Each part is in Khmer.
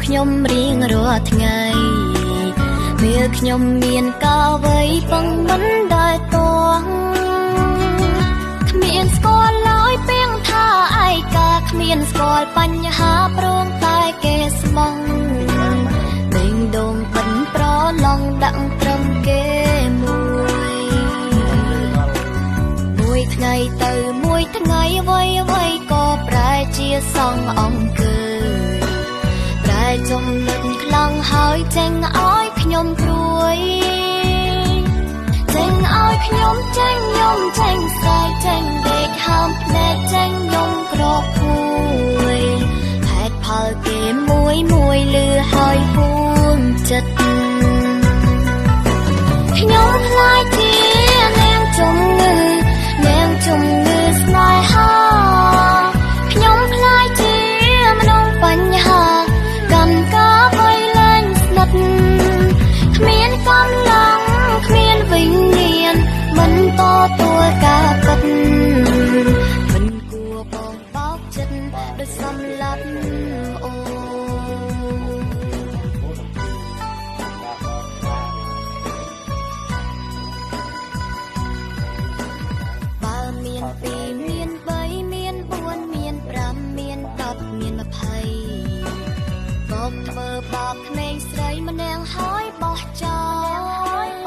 ខ្ញុំរៀងរាល់ថ្ងៃពេលខ្ញុំមានកាវ័យពឹងមិនដែលតងគ្មានស្គាល់ឡើយពេងថាឯកាគ្មានស្គាល់បញ្ហាព្រមតែគេស្មងដេញដងបិណ្ឌប្រឡងដាក់ត្រឹមគេមួយថ្ងៃទៅមួយថ្ងៃអ្វីក៏ប្រែជាសងអង្គើប្រែចំណុចខ្លាំងហើយចេញឲ្យខ្ញុំព្រួយចេញឲ្យខ្ញុំចេញខ្ញុំចេញស្ដាយចេញដេកហើមភ្នែកចេញខ្ញុំក្រភួយហេតុផលគេមួយលឺហើយហួងចិត្តខ្ញុំខ្លាចជានាងជំងឺស្នេហាខ្ញុំខ្លាចជាមនុស្សបញ្ហាកាន់កាវ័យលែងស្និទ្ធគ្មានកម្លាំងគ្មានវិញ្ញាណមិនតទួលការពិតមិនគួរបងបោកចិត្តដោយសម្លាប់អូបើមានពីរមាន3មាន4មាន5មាន10មាន20បោកធ្វើបោកក្មេងស្រីម្នាក់ហើយបោះចោលប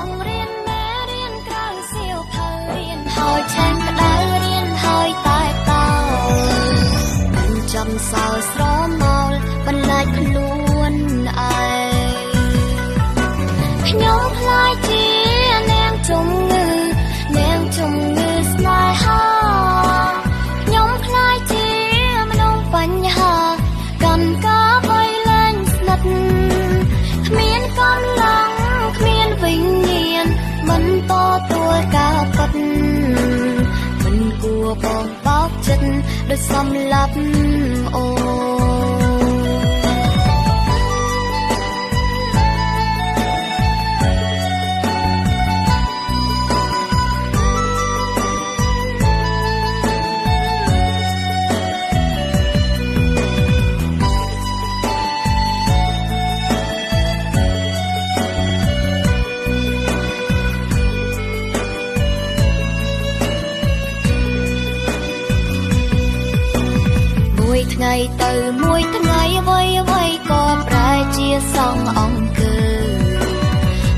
ងរៀនមេរៀនក្រៅសៀវភៅរៀនហើយឆានក្តៅរៀនហើយតែតោមិនចំសោស្រមោលបន្លាចខ្លួនឯងខ្ញុំខ្លាចជានាងជំងឺស្នេហាខ្ញុំខ្លាចជាមនុស្សបញ្ហាកាន់កាវ័យលែងស្និទ្ធគ្មានកម្លាំងគ្មានវិញ្ញាណមិនតទួលការពិតមិនគួរបងបោកចិត្តដោយសម្លាប់អូថ្ងៃទៅមួយថ្ងៃអ្វីក៏ប្រែជាសងអង្គើ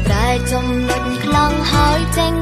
ប្រែចំណុចខ្លាំងហើយចេញ